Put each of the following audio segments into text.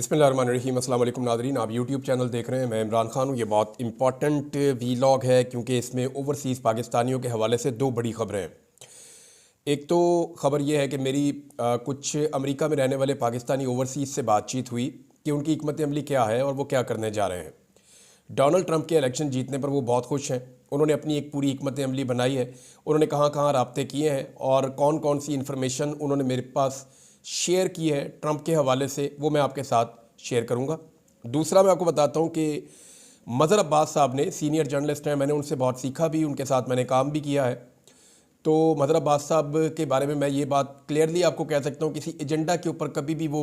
बिस्मिल्लाहिर्रहमानिर्रहीम। अस्सलाम वालेकुम नाज़रीन, आप यूट्यूब चैनल देख रहे हैं। मैं इमरान खान हूँ। ये बहुत इंपॉर्टेंट वीलॉग है क्योंकि इसमें ओवरसीज़ पाकिस्तानियों के हवाले से दो बड़ी ख़बरें हैं। एक तो ख़बर यह है कि मेरी कुछ अमेरिका में रहने वाले पाकिस्तानी ओवरसीज़ से बातचीत हुई कि उनकी हिकमत अमली क्या है और वो क्या करने जा रहे हैं। डोनाल्ड ट्रंप के इलेक्शन जीतने पर वो बहुत खुश हैं। उन्होंने अपनी एक पूरी हिकमत अमली बनाई है। उन्होंने कहाँ कहाँ राब्ते किए हैं और कौन कौन सी इन्फॉर्मेशन उन्होंने मेरे पास शेयर की है ट्रंप के हवाले से, वो मैं आपके साथ शेयर करूँगा। दूसरा मैं आपको बताता हूँ कि मज़हर अब्बास साहब ने, सीनियर जर्नलिस्ट हैं, मैंने उनसे बहुत सीखा भी, उनके साथ मैंने काम भी किया है। तो मज़हर अब्बास साहब के बारे में मैं ये बात क्लियरली आपको कह सकता हूँ, किसी एजेंडा के ऊपर कभी भी वो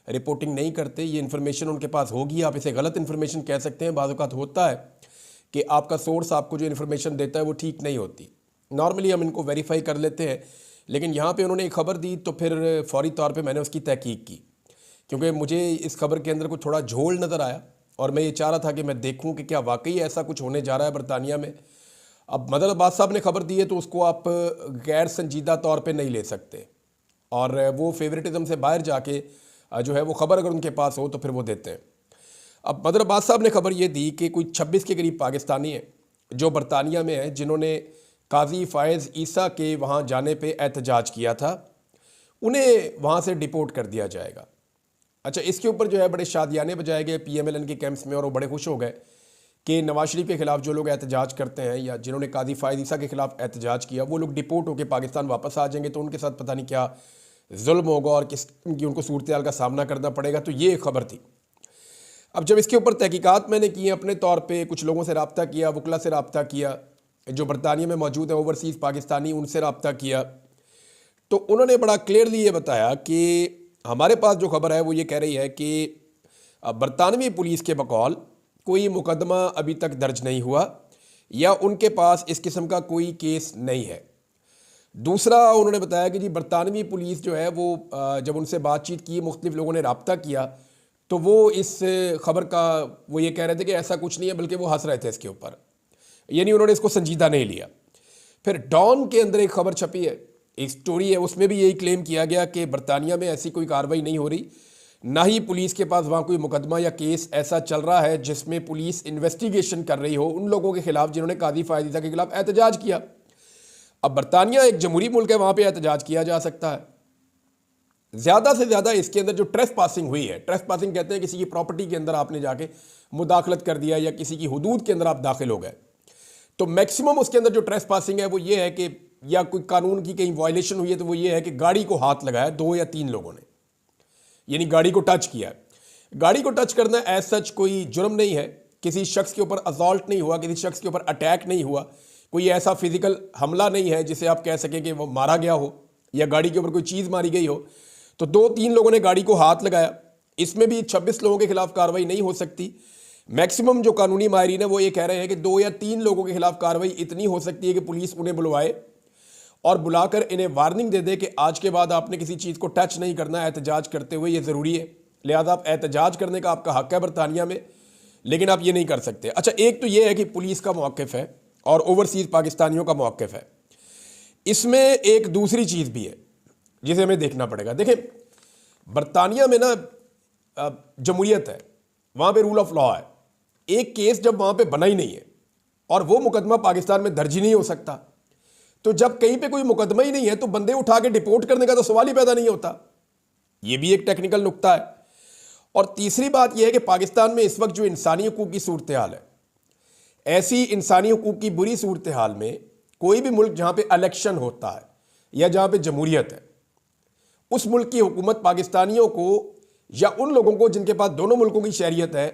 रिपोर्टिंग नहीं करते। ये इन्फॉर्मेशन उनके पास होगी, आप इसे गलत इन्फॉर्मेशन कह सकते हैं। बाज़ औक़ात होता है कि आपका सोर्स आपको जो इन्फॉर्मेशन देता है वो ठीक नहीं होती। नॉर्मली हम इनको वेरीफाई कर लेते हैं, लेकिन यहाँ पे उन्होंने एक ख़बर दी तो फिर फौरी तौर पे मैंने उसकी तहकीक की, क्योंकि मुझे इस खबर के अंदर कुछ थोड़ा झोल नज़र आया और मैं ये चाह रहा था कि मैं देखूँ कि क्या वाकई ऐसा कुछ होने जा रहा है बरतानिया में। अब मदर अब्बास साहब ने खबर दी है तो उसको आप गैर संजीदा तौर पे नहीं ले सकते, और वो फेवरेटिज़म से बाहर जाके जो है वो ख़बर अगर उनके पास हो तो फिर वो देते हैं। अब मदर अब्बास साहब ने खबर ये दी कि कोई 26 के करीब पाकिस्तानी हैं जो बरतानिया में हैं, जिन्होंने काजी फ़ायज़ ईसा के वहाँ जाने पे एहतजाज किया था, उन्हें वहाँ से डिपोर्ट कर दिया जाएगा। अच्छा, इसके ऊपर जो है बड़े शादियाने बजाए गए PMLN के कैंप्स में, और वो बड़े खुश हो गए कि नवाज शरीफ के ख़िलाफ़ जो लोग एहतजाज करते हैं या जिन्होंने काजी फ़ायज़ ईसा के ख़िलाफ़ एहतजाज किया, वो लोग डिपोर्ट होकर पाकिस्तान वापस आ जाएंगे, तो उनके साथ पता नहीं क्या जुल्म होगा और किस की उनको सूरत हाल का सामना करना पड़ेगा। तो ये खबर थी। अब जब इसके ऊपर तहकीकात मैंने की अपने तौर पे, कुछ लोगों से रब्ता किया, वकला से रब्ता किया जो बरतानिया में मौजूद है ओवरसीज़ पाकिस्तानी, उनसे रब्ता किया, तो उन्होंने बड़ा क्लियरली ये बताया कि हमारे पास जो खबर है वो ये कह रही है कि बरतानवी पुलिस के बकौल कोई मुकदमा अभी तक दर्ज नहीं हुआ या उनके पास इस किस्म का कोई केस नहीं है। दूसरा उन्होंने बताया कि जी बरतानवी पुलिस जो है वो जब उनसे बातचीत की, मुख्तलिफ लोगों ने रब्ता किया, तो वो इस खबर का वो ये कह रहे थे कि ऐसा कुछ नहीं है, बल्कि वो हंस रहे थे इसके ऊपर, यानी उन्होंने इसको संजीदा नहीं लिया। फिर डॉन के अंदर एक खबर छपी है, एक स्टोरी है, उसमें भी यही क्लेम किया गया कि बरतानिया में ऐसी कोई कार्रवाई नहीं हो रही, ना ही पुलिस के पास वहाँ कोई मुकदमा या केस ऐसा चल रहा है जिसमें पुलिस इन्वेस्टिगेशन कर रही हो उन लोगों के खिलाफ जिन्होंने काजी फ़ायज़ ईसा के खिलाफ एहतजाज किया। अब बरतानिया एक जमहूरी मुल्क है, वहाँ पर एहतजाज किया जा सकता है। ज़्यादा से ज़्यादा इसके अंदर जो ट्रेस पासिंग हुई है, ट्रेस पासिंग कहते हैं किसी की प्रॉपर्टी के अंदर आपने जाके मुदाखलत कर दिया या किसी की हुदूद के अंदर आप दाखिल हो गए, तो मैक्सिमम उसके अंदर जो ट्रेस पासिंग है वो ये है कि या कोई कानून की कहीं वायलेशन हुई है तो वो ये है कि गाड़ी को हाथ लगाया 2 या 3 लोगों ने, यानी गाड़ी को टच किया। गाड़ी को टच करना एज सच कोई जुर्म नहीं है, किसी शख्स के ऊपर असॉल्ट नहीं हुआ, किसी शख्स के ऊपर अटैक नहीं हुआ, कोई ऐसा फिजिकल हमला नहीं है जिसे आप कह सकें कि वो मारा गया हो या गाड़ी के ऊपर कोई चीज़ मारी गई हो। तो 2-3 लोगों ने गाड़ी को हाथ लगाया, इसमें भी 26 लोगों के खिलाफ कार्रवाई नहीं हो सकती। मैक्सिमम जो कानूनी माहिरीन है वो ये कह रहे हैं कि 2 या 3 लोगों के खिलाफ कार्रवाई इतनी हो सकती है कि पुलिस उन्हें बुलवाए और बुलाकर इन्हें वार्निंग दे दे कि आज के बाद आपने किसी चीज़ को टच नहीं करना एहतजाज करते हुए, ये ज़रूरी है, लिहाजा आप एहतजाज करने का आपका हक है बरतानिया में, लेकिन आप ये नहीं कर सकते। अच्छा, एक तो ये है कि पुलिस का मौक़िफ़ है और ओवरसीज़ पाकिस्तानियों का मौक़िफ़ है। इसमें एक दूसरी चीज़ भी है जिसे हमें देखना पड़ेगा। देखें, बरतानिया में ना जमहूरियत है, वहाँ पे रूल ऑफ लॉ है। एक केस जब वहाँ पे बना ही नहीं है और वो मुकदमा पाकिस्तान में दर्ज ही नहीं हो सकता, तो जब कहीं पे कोई मुकदमा ही नहीं है तो बंदे उठा के डिपोर्ट करने का तो सवाल ही पैदा नहीं होता। ये भी एक टेक्निकल नुक्ता है। और तीसरी बात यह है कि पाकिस्तान में इस वक्त जो इंसानी हकूक़ की सूरत हाल है, ऐसी इंसानी हकूक़ की बुरी सूरत हाल में कोई भी मुल्क जहाँ पे इलेक्शन होता है या जहाँ पे जमहूरियत है, उस मुल्क की हुकूमत पाकिस्तानियों को या उन लोगों को जिनके पास दोनों मुल्कों की शहरियत है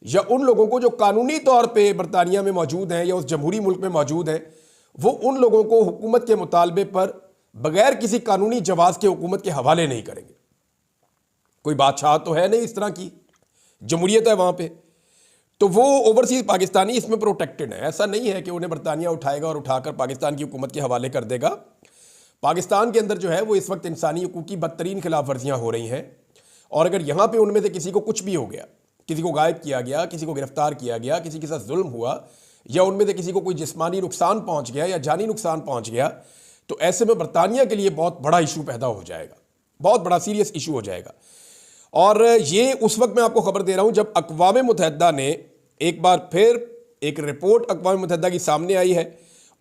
या उन लोगों को जो कानूनी तौर पे बरतानिया में मौजूद हैं या उस जमहूरी मुल्क में मौजूद हैं, वो उन लोगों को हुकूमत के मुतालबे पर बगैर किसी कानूनी जवाज़ के हुकूमत के हवाले नहीं करेंगे। कोई बादशाह तो है नहीं इस तरह की, जमहूरियत है वहाँ पे, तो वो ओवरसीज़ पाकिस्तानी इसमें प्रोटेक्टेड है। ऐसा नहीं है कि उन्हें बरतानिया उठाएगा और उठाकर पाकिस्तान की हुकूमत के हवाले कर देगा। पाकिस्तान के अंदर जो है वो इस वक्त इंसानी हकूक़ की बदतरीन खिलाफ वर्जियाँ हो रही हैं, और अगर यहाँ पे उनमें से किसी को कुछ भी हो गया, किसी को गायब किया गया, किसी को गिरफ्तार किया गया, किसी के साथ जुल्म हुआ या उनमें से किसी को कोई जिस्मानी नुकसान पहुँच गया या जानी नुकसान पहुँच गया, तो ऐसे में बरतानिया के लिए बहुत बड़ा इशू पैदा हो जाएगा, बहुत बड़ा सीरियस इशू हो जाएगा। और ये उस वक्त मैं आपको खबर दे रहा हूं जब अक़वाम मुत्तहिदा ने एक बार फिर एक रिपोर्ट अक़वाम मुत्तहिदा की सामने आई है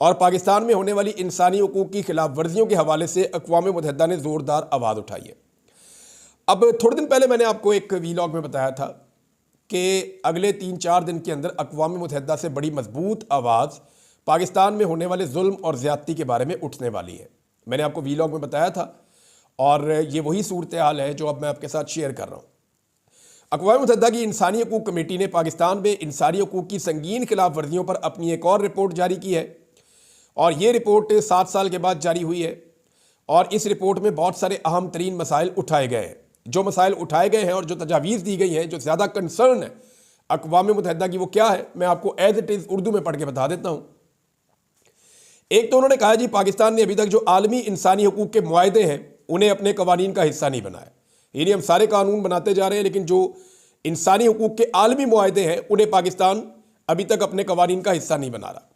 और पाकिस्तान में होने वाली इंसानी हकूक़ की खिलाफ वर्जियों के हवाले से अक़वाम मुत्तहिदा ने ज़ोरदार आवाज़ उठाई है। अब थोड़े दिन पहले मैंने आपको एक वीलॉग में बताया था कि अगले 3-4 दिन के अंदर अक़वाम मुत्तहिदा से बड़ी मजबूत आवाज़ पाकिस्तान में होने वाले जुल्म और ज़्यादती के बारे में उठने वाली है। मैंने आपको वीलॉग में बताया था और ये वही सूरत हाल है जो अब मैं आपके साथ शेयर कर रहा हूँ। अक़वाम मुत्तहिदा की इंसानी हकूक़ कमेटी ने पाकिस्तान में इंसानी हकूक़ की संगीन खिलाफ वर्जियों पर अपनी एक और रिपोर्ट जारी की है और ये रिपोर्ट 7 साल के बाद जारी हुई है और इस रिपोर्ट में बहुत सारे अहम तरीन मसाइल उठाए गए हैं। जो मसाइल उठाए गए हैं और जो तजावीज़ दी गई हैं, जो ज़्यादा कंसर्न है अक़वाम मुत्तहिदा की, वो क्या है मैं आपको एज इट इज़ उर्दू में पढ़ के बता देता हूँ। एक तो उन्होंने कहा जी पाकिस्तान ने अभी तक जो आलमी इंसानी हकूक़ के मुआहदे हैं उन्हें अपने कवानीन का हिस्सा नहीं बनाया। यानी हम सारे कानून बनाते जा रहे हैं लेकिन जो इंसानी हकूक़ के आलमी मुआहदे हैं उन्हें पाकिस्तान अभी तक अपने कवानीन का हिस्सा नहीं बना रहा।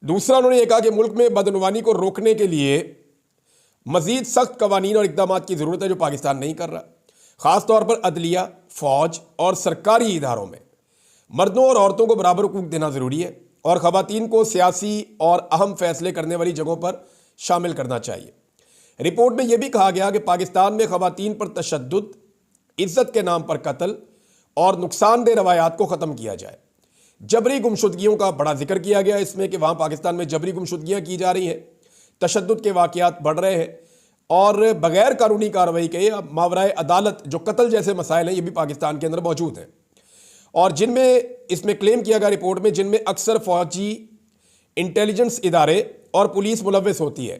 दूसरा उन्होंने ये कहा कि मुल्क में बदनवानी को रोकने के लिए मज़ीद सख्त कवानीन और इक़दाम की ज़रूरत है जो पाकिस्तान नहीं कर रहा। ख़ास तौर पर अदलिया, फ़ौज और सरकारी इदारों में मर्दों और औरतों को बराबर हकूक़ देना ज़रूरी है और ख़वातीन को सियासी और अहम फ़ैसले करने वाली जगहों पर शामिल करना चाहिए। रिपोर्ट में यह भी कहा गया कि पाकिस्तान में ख़वातीन पर तशद्दुद, इज़्ज़त के नाम पर कत्ल और नुकसानदेह रवायात को ख़त्म किया जाए। जबरी गुमशुदगियों का बड़ा जिक्र किया गया इसमें कि वहाँ पाकिस्तान में जबरी गुमशुदगियाँ की जा रही हैं, तशद्दुद के वाक़यात बढ़ रहे हैं और बग़ैर कानूनी कार्रवाई के मावराए अदालत जो कत्ल जैसे मसाइल हैं ये भी पाकिस्तान के अंदर मौजूद हैं और जिनमें इसमें क्लेम किया गया रिपोर्ट में जिनमें अक्सर फ़ौजी, इंटेलिजेंस इदारे और पुलिस मुलव्वस होती है।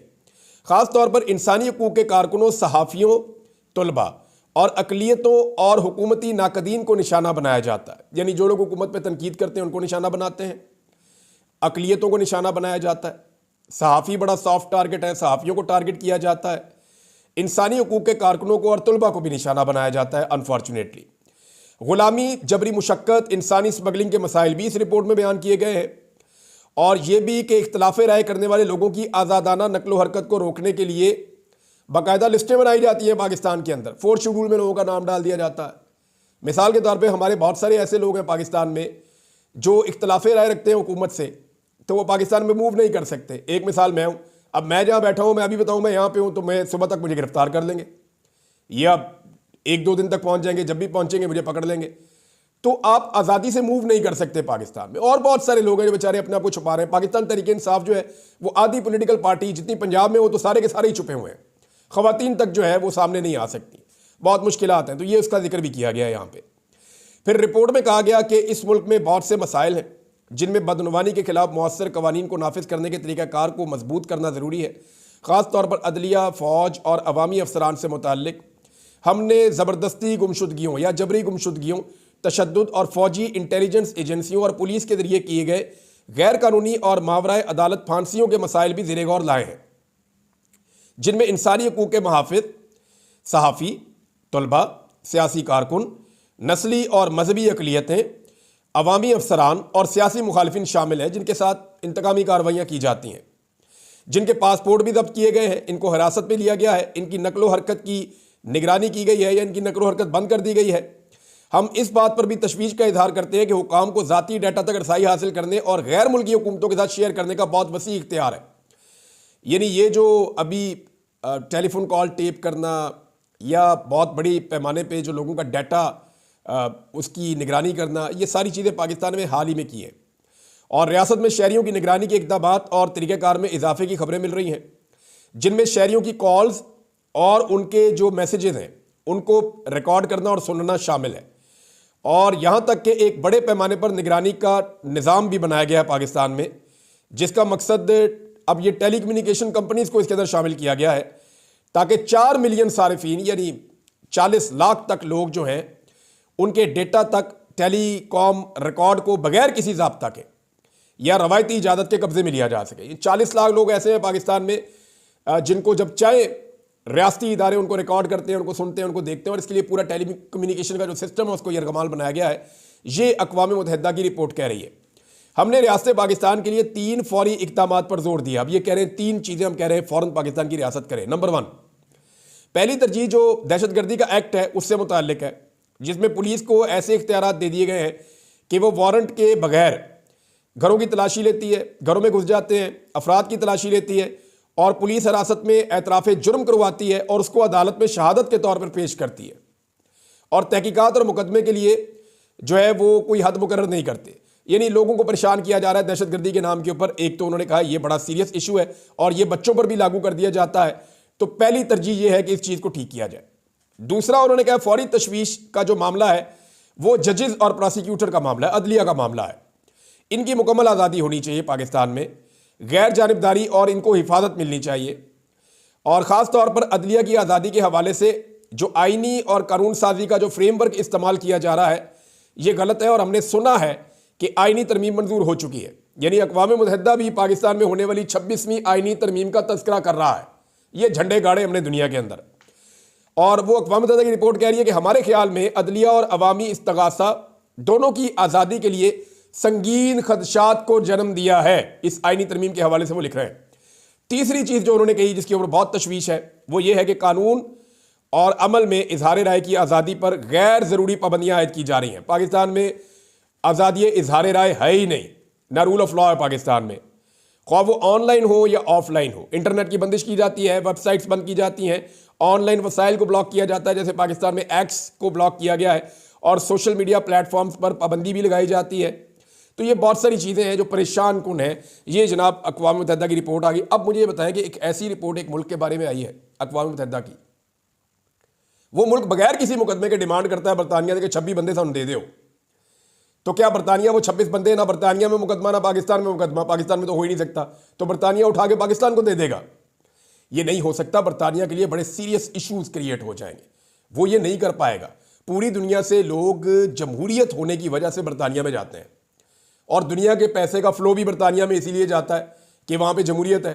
ख़ास तौर पर इंसानी हकूक़ के कारकुनों, सहाफ़ियों, तलबा और अक़लियतों और हुकूमती नाकदीन को निशाना बनाया जाता है। यानी जो लोग हुकूमत पे तनकीद करते हैं उनको निशाना बनाते हैं, अक़लियतों को निशाना बनाया जाता है, सहाफ़ी बड़ा सॉफ्ट टारगेट है, सहाफ़ियों को टारगेट किया जाता है, इंसानी हकूक़ के कारकुनों को और तलबा को भी निशाना बनाया जाता है। अनफॉर्चुनेटली ग़ुलामी, जबरी मुशक्क़त, इंसानी स्मगलिंग के मसाइल भी इस रिपोर्ट में बयान किए गए हैं और ये भी कि इख्तलाफ राय करने वाले लोगों की आज़ादाना नकलो हरकत को रोकने के लिए बाकायदा लिस्टें बनाई जाती हैं पाकिस्तान के अंदर। 4th शेड्यूल में लोगों का नाम डाल दिया जाता है। मिसाल के तौर पे हमारे बहुत सारे ऐसे लोग हैं पाकिस्तान में जो इख्तलाफ राय रखते हैं हुकूमत से, तो वो पाकिस्तान में मूव नहीं कर सकते। एक मिसाल मैं हूँ, अब मैं जहाँ बैठा हूँ मैं अभी बताऊँ मैं यहाँ पे हूँ तो मैं सुबह तक मुझे गिरफ्तार कर लेंगे या 1-2 दिन तक पहुँच जाएंगे, जब भी पहुँचेंगे मुझे पकड़ लेंगे। तो आप आज़ादी से मूव नहीं कर सकते पाकिस्तान में। और बहुत सारे लोग हैं जो बेचारे अपने आप को छुपा रहे हैं। पाकिस्तान तहरीक इंसाफ जो है वो आधी पॉलिटिकल पार्टी जितनी पंजाब में वो तो सारे के सारे ही छुपे हुए हैं। ख़वातीन तक जो है वो सामने नहीं आ सकती, बहुत मुश्किलात हैं। तो ये उसका जिक्र भी किया गया है यहाँ पे। फिर रिपोर्ट में कहा गया कि इस मुल्क में बहुत से मसाइल हैं जिनमें बदनवानी के खिलाफ मौसर कवानीन को नाफिज करने के तरीक़ाकार को मजबूत करना ज़रूरी है। ख़ास तौर पर अदलिया, फ़ौज और अवामी अफसरान से मुताल्लिक हमने ज़बरदस्ती गुमशुदगियों या जबरी गुमशुदगियों, तशद्दुद और फ़ौजी, इंटेलिजेंस एजेंसियों और पुलिस के ज़रिए किए गए गैर कानूनी और मावराए अदालत फांसियों के मसाइल भी ज़ेरे गौर लाए हैं, जिनमें इंसानी हकूक़ के महाफ़िज़, सहाफ़ी, तलबा, सियासी कारकुन, नस्ली और मजहबी अक़लियतें, अवामी अफसरान और सियासी मुखालिफिन शामिल हैं जिनके साथ इंतकामी कार्रवाइयाँ की जाती हैं, जिनके पासपोर्ट भी जब्त किए गए हैं, इनको हिरासत में लिया गया है, इनकी नकलो हरकत की निगरानी की गई है या इनकी नकलो हरकत बंद कर दी गई है। हम इस बात पर भी तशवीश का इजहार करते हैं कि हुकाम को ज़ाती डाटा तक रसाई हासिल करने और गैर मुल्की हुकूमतों के साथ शेयर करने का बहुत वसी इख्तियार है। यानी ये जो अभी टेलीफोन कॉल टेप करना या बहुत बड़ी पैमाने पे जो लोगों का डाटा उसकी निगरानी करना, ये सारी चीज़ें पाकिस्तान में हाल ही में की हैं और रियासत में शहरियों की निगरानी के इक़दामात और तरीक़ाकार में इजाफे की खबरें मिल रही हैं, जिनमें शहरियों की कॉल्स और उनके जो मैसेजेस हैं उनको रिकॉर्ड करना और सुनना शामिल है। और यहाँ तक कि एक बड़े पैमाने पर निगरानी का निज़ाम भी बनाया गया है पाकिस्तान में, जिसका मकसद अब ये टेलीकम्युनिकेशन कंपनीज़ को इसके अंदर शामिल किया गया है ताकि 4 मिलियन सारिफीन यानी 40 लाख तक लोग जो हैं उनके डेटा तक टेलीकॉम रिकॉर्ड को बगैर किसी ज़ाब्ता के या रवायती इजाज़त के कब्ज़े में लिया जा सके। ये 40 लाख लोग ऐसे हैं पाकिस्तान में जिनको जब चाहे रियासती इदारे उनको रिकॉर्ड करते हैं, उनको सुनते हैं, उनको देखते हैं और इसके लिए पूरा टेली कम्युनिकेशन का जो सिस्टम है उसको यरगमाल बनाया गया है। ये अक़वाम मुत्तहिदा की रिपोर्ट कह रही है। हमने रियासत पाकिस्तान के लिए 3 फौरी इक़दामात पर जोर दिया। अब ये कह रहे हैं 3 चीज़ें हम कह रहे हैं फ़ौरन पाकिस्तान की रियासत करें। नंबर 1, पहली तरजीह जो दहशतगर्दी का एक्ट है उससे मुताल्लिक है, जिसमें पुलिस को ऐसे इख्तियारात दे दिए गए हैं कि वो वारंट के बगैर घरों की तलाशी लेती है, घरों में घुस जाते हैं, अफराद की तलाशी लेती है और पुलिस हिरासत में एतराफ़ जुर्म करवाती है और उसको अदालत में शहादत के तौर पर पेश करती है और तहकीकात और मुकदमे के लिए जो है वो कोई हद मुकर्रर नहीं करते। यानी लोगों को परेशान किया जा रहा है दहशतगर्दी के नाम के ऊपर। एक तो उन्होंने कहा ये बड़ा सीरियस इशू है और ये बच्चों पर भी लागू कर दिया जाता है, तो पहली तरजीह ये है कि इस चीज़ को ठीक किया जाए। दूसरा उन्होंने कहा फौरी तशवीश का जो मामला है वो जजेस और प्रोसिक्यूटर का मामला है, अदलिया का मामला है। इनकी मुकम्मल आज़ादी होनी चाहिए पाकिस्तान में, गैर जानिबदारी और इनको हिफाजत मिलनी चाहिए। और ख़ास तौर पर अदलिया की आज़ादी के हवाले से जो आइनी और कानून साजी का जो फ्रेमवर्क इस्तेमाल किया जा रहा है ये गलत है। और हमने सुना है कि आइनी तरमीम मंजूर हो चुकी है, यानी अक़वाम मुत्तहिदा भी पाकिस्तान में होने वाली 26वीं आइनी तरमीम का तज़किरा कर रहा है। ये झंडे गाड़े हमने दुनिया के अंदर, और वो अक़वाम मुत्तहिदा की रिपोर्ट कह रही है कि हमारे ख्याल में अदलिया और अवामी इस्तगासा दोनों की आज़ादी के लिए संगीन खदशात को जन्म दिया है। इस आइनी तरमीम के हवाले से वो लिख रहे हैं। तीसरी चीज़ जो उन्होंने कही जिसके ऊपर बहुत तशवीश है वो ये है कि कानून और अमल में इजहार राय की आज़ादी पर गैर ज़रूरी पाबंदियाँ आयद की जा रही हैं। पाकिस्तान में आज़ादी इजहार राय है ही नहीं, ना रूल ऑफ लॉ है पाकिस्तान में, ख्वाह वो ऑनलाइन हो या ऑफलाइन हो। इंटरनेट की बंदिश की जाती है, वेबसाइट्स बंद की जाती हैं, ऑनलाइन वसाइल को ब्लॉक किया जाता है, जैसे पाकिस्तान में एक्स को ब्लॉक किया गया है, और सोशल मीडिया प्लेटफॉर्म्स पर पाबंदी भी लगाई जाती है। तो ये बहुत सारी चीज़ें हैं जो परेशान कुन है। ये जनाब अक़वाम मुत्तहिदा की रिपोर्ट आ गई। अब मुझे ये बताएं कि एक ऐसी रिपोर्ट एक मुल्क के बारे में आई है अक़वाम मुत्तहिदा की, वो मुल्क बगैर किसी मुकदमे के डिमांड करता है बरतानिया के 26 बंदे सामने दे दो। तो क्या बरतानिया वो 26 बंदे, ना बरतानिया में मुकदमा ना पाकिस्तान में मुकदमा, पाकिस्तान में तो हो ही नहीं सकता, तो बरतानिया उठा के पाकिस्तान को दे देगा? ये नहीं हो सकता। बरतानिया के लिए बड़े सीरियस इश्यूज क्रिएट हो जाएंगे, वो ये नहीं कर पाएगा। पूरी दुनिया से लोग जमहूरियत होने की वजह से बरतानिया में जाते हैं और दुनिया के पैसे का फ्लो भी बरतानिया में इसीलिए जाता है कि वहाँ पे जमहूरियत है।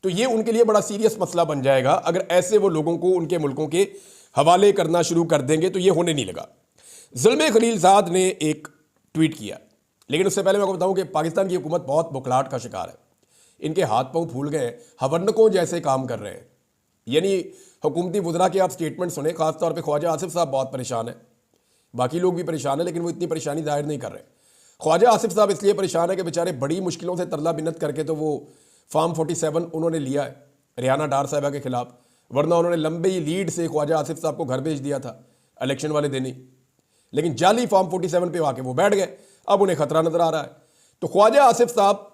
तो ये उनके लिए बड़ा सीरियस मसला बन जाएगा अगर ऐसे वो लोगों को उनके मुल्कों के हवाले करना शुरू कर देंगे, तो ये होने नहीं लगा। ज़ुल्म खलीलज़ाद ने एक ट्वीट किया, लेकिन उससे पहले मैं आपको बताऊं कि पाकिस्तान की हुकूमत बहुत बुखलाहट का शिकार है। इनके हाथ पांव फूल गए हैं, हवन्नकों जैसे काम कर रहे हैं। यानी हुकूमती वज़रा के आप स्टेटमेंट सुने, खासतौर पे ख्वाजा आसिफ साहब बहुत परेशान है, बाकी लोग भी परेशान है, लेकिन वो इतनी परेशानी जाहिर नहीं कर रहे। ख्वाजा आसिफ साहब इसलिए परेशान है कि बेचारे बड़ी मुश्किलों से तरला बिन्नत करके तो वो फार्म 47 उन्होंने लिया है रियाना डार साहिबा के खिलाफ, वरना उन्होंने लंबी लीड से ख्वाजा आसिफ साहब को घर भेज दिया था इलेक्शन वाले दिन ही, लेकिन जाली फॉर्म 47 पे आके वो बैठ गए। अब उन्हें खतरा नजर आ रहा है। तो ख्वाजा आसिफ साहब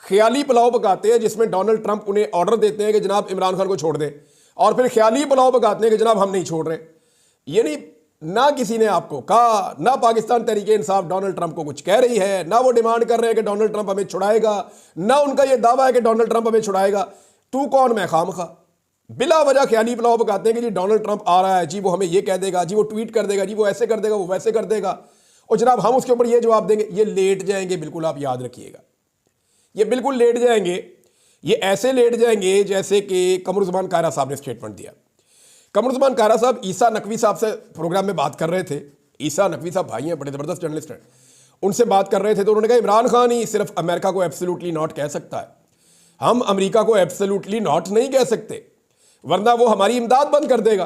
ख्याली पुलाव पकाते हैं जिसमें डोनाल्ड ट्रंप उन्हें ऑर्डर देते हैं कि जनाब इमरान खान को छोड़ दें, और फिर ख्याली पुलाव पकाते हैं कि जनाब हम नहीं छोड़ रहे। यानी ना किसी ने आपको कहा, ना पाकिस्तान तहरीक इंसाफ डोनाल्ड ट्रंप को कुछ कह रही है, ना वो डिमांड कर रहे हैं कि डोनाल्ड ट्रंप हमें छुड़ाएगा, ना उनका ये दावा है कि डोनाल्ड ट्रंप हमें छुड़ाएगा। तू कौन मैं खामखा बिला वजह ख्याली पुलाव पकाते हैं कि जी डोनाल्ड ट्रंप आ रहा है, जी वो हमें ये कह देगा, जी वो ट्वीट कर देगा, जी वो ऐसे कर देगा, वो वैसे कर देगा, और जनाब हम उसके ऊपर ये जवाब देंगे। ये लेट जाएंगे, बिल्कुल आप याद रखिएगा, ये बिल्कुल लेट जाएंगे। ये ऐसे लेट जाएंगे जैसे कि कमरुज़्ज़मान कायरा साहब ने स्टेटमेंट दिया। कमरुज़्ज़मान कायरा साहब ईसा नकवी साहब से प्रोग्राम में बात कर रहे थे। ईसा नकवी साहब भाई हैं, बड़े ज़बरदस्त जर्नलिस्ट हैं, उनसे बात कर रहे थे तो उन्होंने कहा इमरान खान ही सिर्फ अमेरिका को एब्सोल्युटली नॉट कह सकता है, हम अमेरिका को एब्सोल्युटली नॉट नहीं कह सकते, वरना वो हमारी इमदाद बंद कर देगा।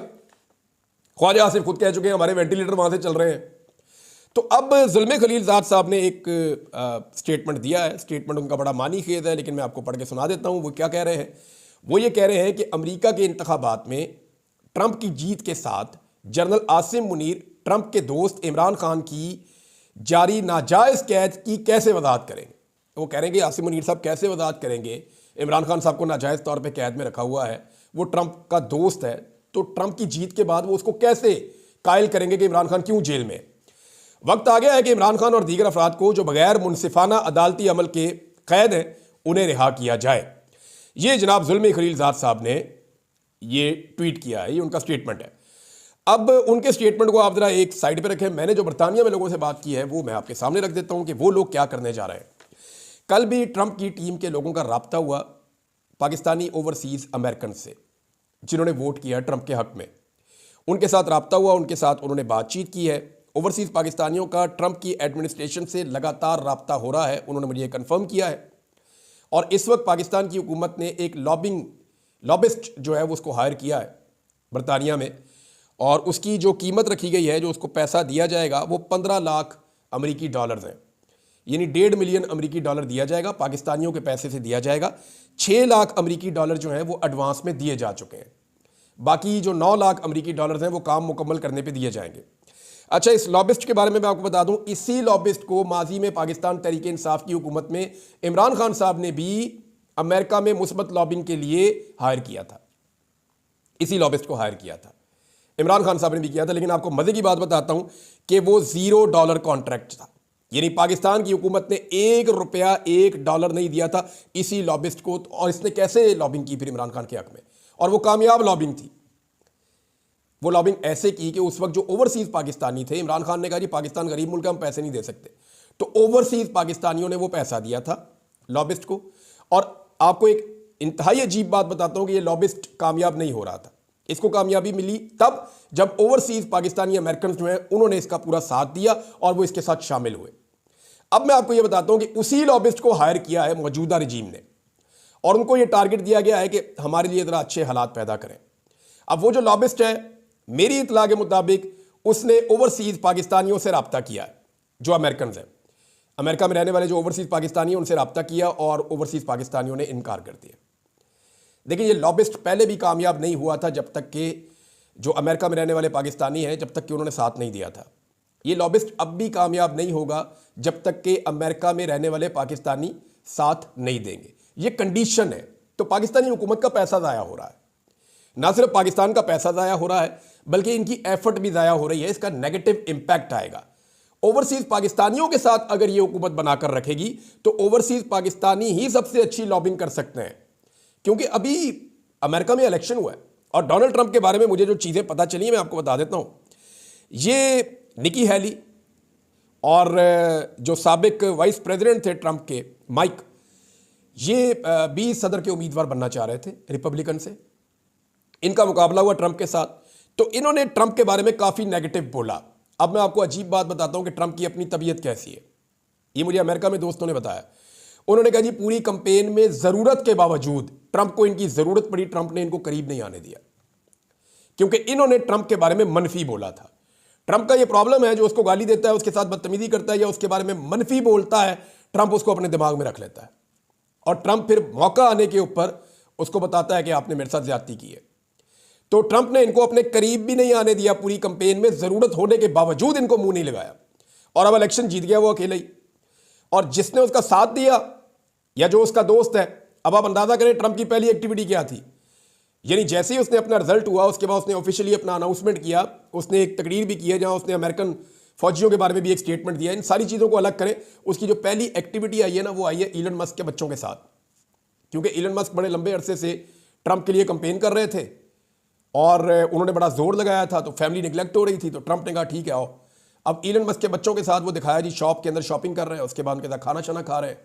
ख्वाजा आसिफ खुद कह चुके हैं हमारे वेंटिलेटर वहां से चल रहे हैं। तो अब ज़ुल्म खलीलज़ाद साहब ने एक स्टेटमेंट दिया है। स्टेटमेंट उनका बड़ा मानी खेज है, लेकिन मैं आपको पढ़ के सुना देता हूं वो क्या कह रहे हैं। वो ये कह रहे हैं कि अमेरिका के इंतखाबात में ट्रंप की जीत के साथ जनरल आसिम मुनीर ट्रंप के दोस्त इमरान खान की जारी नाजायज़ कैद की कैसे वजाहत करेंगे। वो कह रहे हैं कि आसिम मुनीर साहब कैसे वजाहत करेंगे, इमरान खान साहब को नाजायज़ तौर पर कैद में रखा हुआ है, वो ट्रंप का दोस्त है, तो ट्रंप की जीत के बाद वो उसको कैसे कायल करेंगे कि इमरान खान क्यों जेल में। वक्त आ गया है कि इमरान खान और दीगर अफराद को जो बगैर मुनसिफाना अदालती अमल के कैद हैं उन्हें रिहा किया जाए। ये जनाब ज़ुल्म खलीलज़ाद साहब ने ये ट्वीट किया है, ये उनका स्टेटमेंट है। अब उनके स्टेटमेंट को आप जरा एक साइड पे रखें। मैंने जो बरतानिया में लोगों से बात की है वो मैं आपके सामने रख देता हूं कि वो लोग क्या करने जा रहे हैं। कल भी ट्रंप की टीम के लोगों का राब्ता हुआ पाकिस्तानी ओवरसीज़ अमेरिकन से जिन्होंने वोट किया ट्रंप के हक में, उनके साथ राब्ता हुआ, उनके साथ उन्होंने बातचीत की है। ओवरसीज़ पाकिस्तानियों का ट्रंप की एडमिनिस्ट्रेशन से लगातार राब्ता हो रहा है, उन्होंने मुझे कन्फर्म किया है। और इस वक्त पाकिस्तान की हुकूमत ने एक लॉबिस्ट जो है वो उसको हायर किया है, बरतानिया में, और उसकी जो कीमत रखी गई है, जो उसको पैसा दिया जाएगा, वो 15 लाख अमेरिकी डॉलर्स हैं। यानी 1.5 मिलियन अमेरिकी डॉलर दिया जाएगा, पाकिस्तानियों के पैसे से दिया जाएगा। 6 लाख अमेरिकी डॉलर जो हैं वो एडवांस में दिए जा चुके हैं। बाकी जो 9 लाख अमेरिकी डॉलर्स हैं वो काम मुकम्मल करने पे दिए जाएंगे। अच्छा, इस लॉबिस्ट के बारे में मैं आपको बता दूं, इसी लॉबिस्ट को माजी में पाकिस्तान तहरीक इंसाफ की हुकूमत में इमरान खान साहब ने भी अमेरिका में मुस्बत लॉबिंग के लिए हायर किया था। इसी लॉबिस्ट को हायर किया था, इमरान खान साहब ने भी किया था। लेकिन आपको मजे की बात बताता हूं कि वो $0 कॉन्ट्रैक्ट था। यानी पाकिस्तान की हुकूमत ने ₹1 $1 नहीं दिया था इसी लॉबिस्ट को। और इसने कैसे लॉबिंग की फिर इमरान खान के हक में, और वो कामयाब लॉबिंग थी। वो लॉबिंग ऐसे की कि उस वक्त जो ओवरसीज पाकिस्तानी थे, इमरान खान ने कहा जी पाकिस्तान गरीब मुल्क है, हम पैसे नहीं दे सकते, तो ओवरसीज पाकिस्तानियों ने वो पैसा दिया था लॉबिस्ट को। और आपको एक इंतहाई अजीब बात बताता हूं कि ये लॉबिस्ट कामयाब नहीं हो रहा था। इसको कामयाबी मिली तब जब ओवरसीज पाकिस्तानी अमेरिकन जो हैं उन्होंने इसका पूरा साथ दिया और वो इसके साथ शामिल हुए। अब मैं आपको ये बताता हूं कि उसी लॉबिस्ट को हायर किया है मौजूदा रजीम ने, और उनको ये टारगेट दिया गया है कि हमारे लिए ज़रा अच्छे हालात पैदा करें। अब वो जो लॉबिस्ट है, मेरी इतला के मुताबिक उसने ओवरसीज पाकिस्तानियों से रब्ता किया है, जो अमेरिकन हैं, अमेरिका में रहने वाले जो ओवरसीज पाकिस्तानी हैं उनसे रब्ता किया, और ओवरसीज पाकिस्तानियों ने इनकार कर दिया। देखिए, ये लॉबिस्ट पहले भी कामयाब नहीं हुआ था जब तक कि जो अमेरिका में रहने वाले पाकिस्तानी हैं, जब तक कि उन्होंने साथ नहीं दिया था। ये लॉबिस्ट अब भी कामयाब नहीं होगा जब तक कि अमेरिका में रहने वाले पाकिस्तानी साथ नहीं देंगे। ये कंडीशन है। तो पाकिस्तानी हुकूमत का पैसा ज़ाया हो रहा है, ना सिर्फ पाकिस्तान का पैसा ज़ाया हो रहा है बल्कि इनकी एफर्ट भी ज़ाया हो रही है। इसका नेगेटिव इंपैक्ट आएगा। ओवरसीज पाकिस्तानियों के साथ अगर ये हुकूमत बनाकर रखेगी तो ओवरसीज पाकिस्तानी ही सबसे अच्छी लॉबिंग कर सकते हैं। क्योंकि अभी अमेरिका में इलेक्शन हुआ है, और डोनाल्ड ट्रंप के बारे में मुझे जो चीज़ें पता चली मैं आपको बता देता हूँ। ये निकी हैली और जो साबिक वाइस प्रेसिडेंट थे ट्रंप के, माइक, ये भी सदर के उम्मीदवार बनना चाह रहे थे रिपब्लिकन से। इनका मुकाबला हुआ ट्रंप के साथ, तो इन्होंने ट्रंप के बारे में काफ़ी नेगेटिव बोला। अब मैं आपको अजीब बात बताता हूं कि ट्रंप की अपनी तबीयत कैसी है। ये मुझे अमेरिका में दोस्तों ने बताया। उन्होंने कहा जी पूरी कंपेन में ज़रूरत के बावजूद ट्रंप को इनकी ज़रूरत पड़ी, ट्रंप ने इनको करीब नहीं आने दिया, क्योंकि इन्होंने ट्रंप के बारे में मनफी बोला था। ट्रंप का ये प्रॉब्लम है, जो उसको गाली देता है, उसके साथ बदतमीजी करता है या उसके बारे में मनफी बोलता है, ट्रंप उसको अपने दिमाग में रख लेता है, और ट्रंप फिर मौका आने के ऊपर उसको बताता है कि आपने मेरे साथ ज्यादती की है। तो ट्रंप ने इनको अपने करीब भी नहीं आने दिया पूरी कंपेन में, ज़रूरत होने के बावजूद इनको मुंह नहीं लगाया, और अब इलेक्शन जीत गया वो अकेला ही। और जिसने उसका साथ दिया या जो उसका दोस्त है, अब आप अंदाजा करें ट्रंप की पहली एक्टिविटी क्या थी। यानी जैसे ही उसने अपना रिजल्ट हुआ उसके बाद उसने ऑफिशियली अपना अनाउंसमेंट किया, उसने एक तकरीर भी की है जहां उसने अमेरिकन फौजियों के बारे में भी एक स्टेटमेंट दिया। इन सारी चीज़ों को अलग करें, उसकी जो पहली एक्टिविटी आई है ना, वो आई है इलन मस्क के बच्चों के साथ। क्योंकि इलन मस्क बड़े लंबे अरसे से ट्रंप के लिए कंपेन कर रहे थे और उन्होंने बड़ा जोर लगाया था, तो फैमिली निगलेक्ट हो रही थी, तो ट्रंप ने कहा ठीक है आओ। अब इलन मस्क के बच्चों के साथ वो दिखाया जी शॉप के अंदर शॉपिंग कर रहे हैं, उसके बाद उनके साथ खाना शाना खा रहे हैं।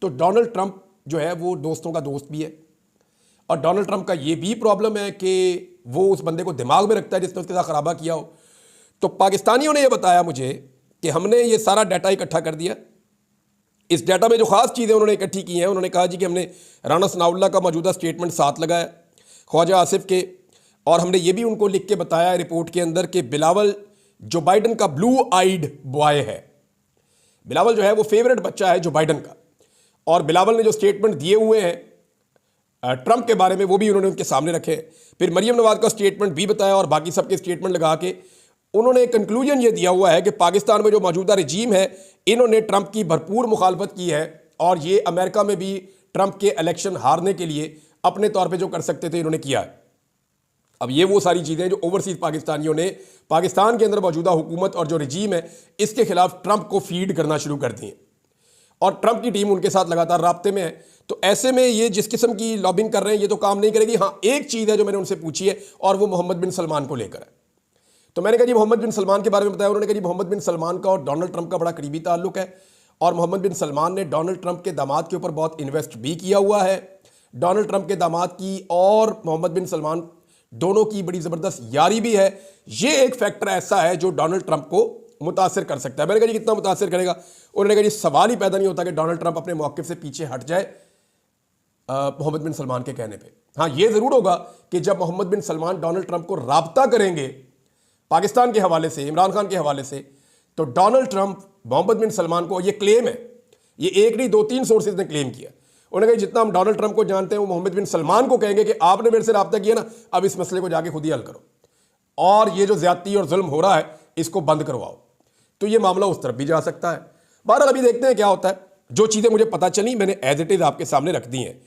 तो डोनाल्ड ट्रंप जो है वो दोस्तों का दोस्त भी है, और डोनाल्ड ट्रंप का ये भी प्रॉब्लम है कि वो उस बंदे को दिमाग में रखता है जिसने उसके साथ खराबा किया हो। तो पाकिस्तानियों ने ये बताया मुझे कि हमने ये सारा डाटा इकट्ठा कर दिया। इस डाटा में जो खास चीज़ें उन्होंने इकट्ठी की हैं, उन्होंने कहा जी कि हमने राना सनाउल्लाह का मौजूदा स्टेटमेंट साथ लगाया, ख्वाजा आसिफ के, और हमने ये भी उनको लिख के बताया रिपोर्ट के अंदर कि बिलावल जो बाइडन का ब्लू आइड बॉय है। बिलावल जो है वो फेवरेट बच्चा है जो बाइडन का, और बिलावल ने जो स्टेटमेंट दिए हुए हैं ट्रंप के बारे में वो भी उन्होंने उनके सामने रखे। फिर मरियम नवाज का स्टेटमेंट भी बताया, और बाकी सबके स्टेटमेंट लगा के उन्होंने कंक्लूजन ये दिया हुआ है कि पाकिस्तान में जो मौजूदा रजीम है इन्होंने ट्रंप की भरपूर मुखालफत की है, और ये अमेरिका में भी ट्रंप के इलेक्शन हारने के लिए अपने तौर पर जो कर सकते थे इन्होंने किया है। अब ये वो सारी चीज़ें जो ओवरसीज पाकिस्तानियों ने पाकिस्तान के अंदर मौजूदा हुकूमत और जो रजीम है इसके खिलाफ ट्रंप को फीड करना शुरू कर दी है, और ट्रंप की टीम उनके साथ लगातार राब्ते में है। तो ऐसे में ये जिस किस्म की लॉबिंग कर रहे हैं ये तो काम नहीं करेगी। हाँ, एक चीज़ है जो मैंने उनसे पूछी है, और वो मोहम्मद बिन सलमान को लेकर है। तो मैंने कहा जी मोहम्मद बिन सलमान के बारे में बताया। उन्होंने कहा जी मोहम्मद बिन सलमान का और डोनाल्ड ट्रंप का बड़ा करीबी ताल्लुक है, और मोहम्मद बिन सलमान ने डोनाल्ड ट्रंप के दामाद के ऊपर बहुत इन्वेस्ट भी किया हुआ है। डोनाल्ड ट्रंप के दामाद की और मोहम्मद बिन सलमान दोनों की बड़ी ज़बरदस्त यारी भी है। ये एक फैक्टर ऐसा है जो डोनाल्ड ट्रंप को मुतासिर कर सकता है। मैंने कहा जी कितना मुतासिर करेगा। उन्होंने कहा जी सवाल ही पैदा नहीं होता कि डोनाल्ड ट्रंप अपने मौक़िफ़ से पीछे हट जाए। मोहम्मद बिन सलमान के कहने पे। हाँ, ये ज़रूर होगा कि जब मोहम्मद बिन सलमान डोनाल्ड ट्रंप को राब्ता करेंगे पाकिस्तान के हवाले से, इमरान खान के हवाले से, तो डोनाल्ड ट्रंप मोहम्मद बिन सलमान को, ये क्लेम है, ये एक नहीं 2-3 सोर्सेज ने क्लेम किया, उन्होंने कहा जितना हम डोनाल्ड ट्रंप को जानते हैं वो मोहम्मद बिन सलमान को कहेंगे कि आपने मेरे से राब्ता किया ना, अब इस मसले को जाके खुद ही हल करो और ये जो ज्यादती और जुल्म हो रहा है इसको बंद करवाओ। तो ये मामला उस तरफ भी जा सकता है। बहरहाल अभी देखते हैं क्या होता है। जो चीज़ें मुझे पता चली मैंने एज इट इज़ आपके सामने रख दी हैं,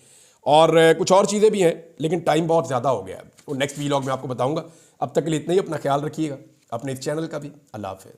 और कुछ और चीज़ें भी हैं लेकिन टाइम बहुत ज़्यादा हो गया है, वो नेक्स्ट वीलॉग में आपको बताऊंगा। अब तक के लिए इतना ही, अपना ख्याल रखिएगा, अपने इस चैनल का भी। अल्लाह हाफ़िज़।